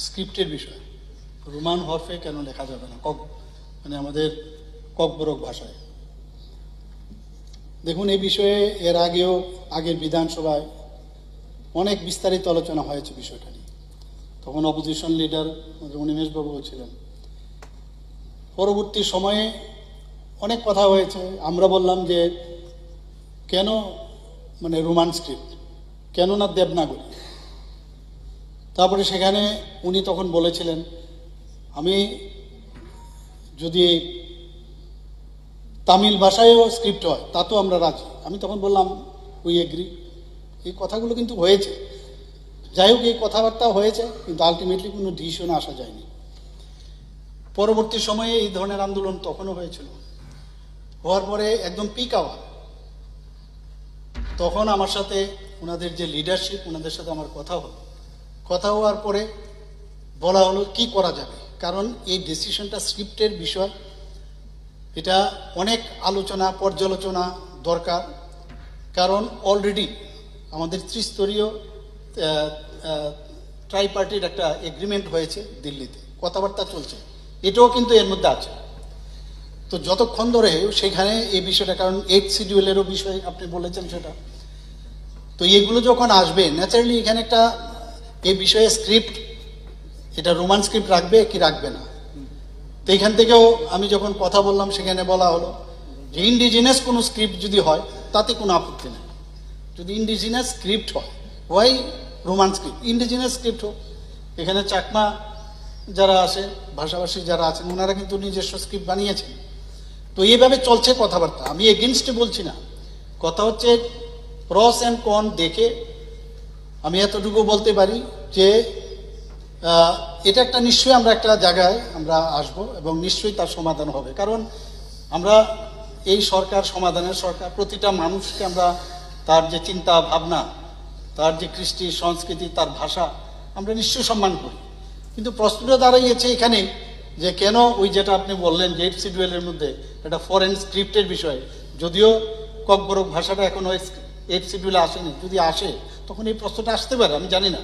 স্ক্রিপ্টের বিষয় রোমান হরফে কেন লেখা যাবে না, মানে আমাদের ককবরক ভাষায়। দেখুন, এই বিষয়ে এর আগের বিধানসভায় অনেক বিস্তারিত আলোচনা হয়েছে বিষয়টা নিয়ে। তখন অপোজিশন লিডার অনিমেষবাবুও ছিলেন। পরবর্তী সময়ে অনেক কথা হয়েছে। আমরা বললাম যে কেন মানে রোমান স্ক্রিপ্ট, কেন না দেবনাগরী। তারপরে সেখানে উনি তখন বলেছিলেন আমি যদি তামিল ভাষায়ও স্ক্রিপ্ট হয় তাতেও আমরা রাজি। আমি তখন বললাম উই এগ্রি। এই কথাগুলো কিন্তু হয়েছে। যাই হোক, এই কথাবার্তা হয়েছে, কিন্তু আলটিমেটলি কোনো ডিসিশনে আসা যায়নি। পরবর্তী সময়ে এই ধরনের আন্দোলন তখনও হয়েছিল। হওয়ার পরে একদম পিক আওয়ার, তখন আমার সাথে ওনাদের যে লিডারশিপ, ওনাদের সাথে আমার কথা হওয়ার পরে বলা হলো কি করা যাবে। কারণ এই ডিসিশনটা স্ক্রিপ্টের বিষয়, এটা অনেক আলোচনা পর্যালোচনা দরকার। কারণ অলরেডি আমাদের ত্রিস্তরীয় ট্রাইপার্টির একটা এগ্রিমেন্ট হয়েছে দিল্লিতে, কথাবার্তা চলছে, এটাও কিন্তু এর মধ্যে আছে। তো যতক্ষণ ধরে সেখানে এই বিষয়টা, কারণ 8 শিডিউলেরও বিষয় আপনি বলেছেন সেটা, তো এগুলো যখন আসবে ন্যাচারালি এখানে একটা এই বিষয়ে স্ক্রিপ্ট, এটা রোমান স্ক্রিপ্ট রাখবে কি রাখবে না। তো এখান থেকেও আমি যখন কথা বললাম সেখানে বলা হলো যে ইন্ডিজিনাস কোনো স্ক্রিপ্ট যদি হয় তাতে কোনো আপত্তি নেই। যদি ইন্ডিজিনাস স্ক্রিপ্ট হয়, ওয়াই রোমান স্ক্রিপ্ট, ইন্ডিজিনাস স্ক্রিপ্ট হোক। এখানে চাকমা যারা আছে, ভাষাভাষী যারা আছেন, ওনারা কিন্তু নিজস্ব স্ক্রিপ্ট বানিয়েছেন। তো এইভাবে চলছে কথাবার্তা। আমি এগেনস্টে বলছি না, কথা হচ্ছে প্রস অ্যান্ড কন দেখে আমি এতটুকু বলতে পারি যে এটা একটা নিশ্চয়ই আমরা একটা জায়গায় আমরা আসব এবং নিশ্চয়ই তার সমাধান হবে। কারণ আমরা এই সরকার সমাধানের সরকার, প্রতিটা মানুষকে আমরা তার যে চিন্তা ভাবনা, তার যে কৃষ্টি সংস্কৃতি, তার ভাষা আমরা নিশ্চয়ই সম্মান করি। কিন্তু প্রশ্নটা দাঁড়াইছে এখানে যে কেন ওই যেটা আপনি বললেন যে 8 শিডিউলের মধ্যে একটা ফরেন স্ক্রিপ্টের বিষয়, যদিও ককবরক ভাষাটা এখনো 8 শিডিউলে আসেনি, যদি আসে তখন এই প্রশ্নটা আসতে পারে, আমি জানি না।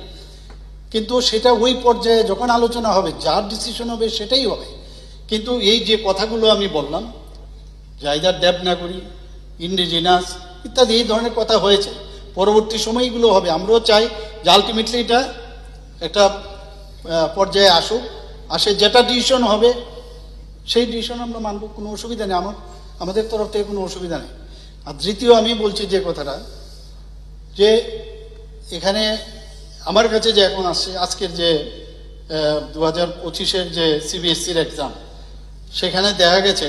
কিন্তু সেটা ওই পর্যায়ে যখন আলোচনা হবে, যার ডিসিশন হবে সেটাই হবে। কিন্তু এই যে কথাগুলো আমি বললাম, জায়দার দেবনাগরী, ইন্ডিজিনাস ইত্যাদি এই ধরনের কথা হয়েছে, পরবর্তী সময়গুলো হবে। আমরাও চাই যে আলটিমেটলি এটা একটা পর্যায়ে আসে, যেটা ডিসিশন হবে সেই ডিসিশন আমরা মানব, কোনো অসুবিধা নেই, আমাদের তরফ থেকে কোনো অসুবিধা নেই। আর দ্বিতীয় আমি বলছি যে কথাটা, যে এখানে আমার কাছে যে এখন আসছে আজকের যে 2025-এর যে সিবিএসসির এক্সাম, সেখানে দেখা গেছে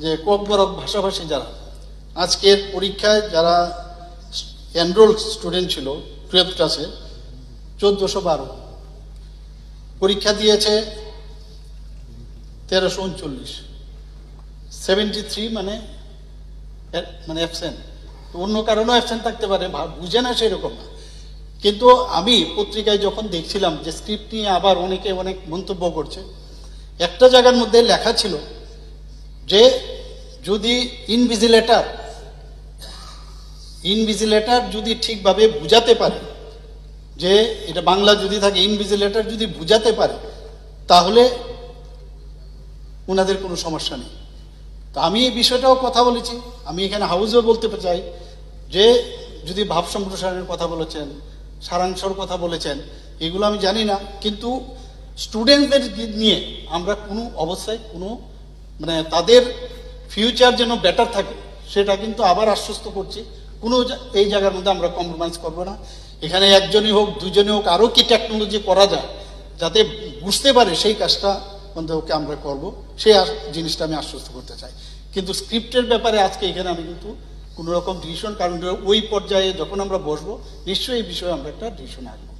যে ককবরক ভাষাভাষী যারা আজকের পরীক্ষায় যারা এনরোল স্টুডেন্ট ছিল 12th ক্লাসে 1412, পরীক্ষা দিয়েছে 1339, 73 মানে অ্যাবসেন্ট। তো অন্য কারণেও অ্যাবসেন্ট থাকতে পারে, বুঝে না সেরকম না। কিন্তু আমি পত্রিকায় যখন দেখছিলাম যে স্ক্রিপ্ট নিয়ে আবার অনেকে অনেক মন্তব্য করছে, একটা জায়গার মধ্যে লেখা ছিল যে যদি ইনভিজিলেটর যদি ঠিকভাবে বুঝাতে পারে, যে এটা বাংলা যদি থাকে, ইনভিজিলেটর যদি বুঝাতে পারে তাহলে ওনাদের কোনো সমস্যা নেই। তো আমি এই বিষয়টাও কথা বলেছি, আমি এখানে হাউসেও বলতে চাই যে যদি ভাব সম্প্রসারণের কথা বলেছেন, সারাংশর কথা বলেছেন, এগুলো আমি জানি না, কিন্তু স্টুডেন্টদের নিয়ে আমরা কোনো অবস্থায় কোনো মানে তাদের ফিউচার যেন বেটার থাকে সেটা কিন্তু আবার আশ্বস্ত করছি। কোনো এই জায়গার মধ্যে আমরা কম্প্রোমাইজ করব না। এখানে একজনই হোক, দুজনই হোক, আরও কি টেকনোলজি করা যায় যাতে বুঝতে পারে, সেই কাজটা ওকে আমরা করব, সেই জিনিসটা আমি আশ্বস্ত করতে চাই। কিন্তু স্ক্রিপ্টের ব্যাপারে আজকে এখানে আমি কিন্তু কোনো রকম ডিসিশন, কারণ ওই পর্যায়ে যখন আমরা বসবো নিশ্চয়ই এই বিষয়ে আমরা একটা ডিসিশন আসবো।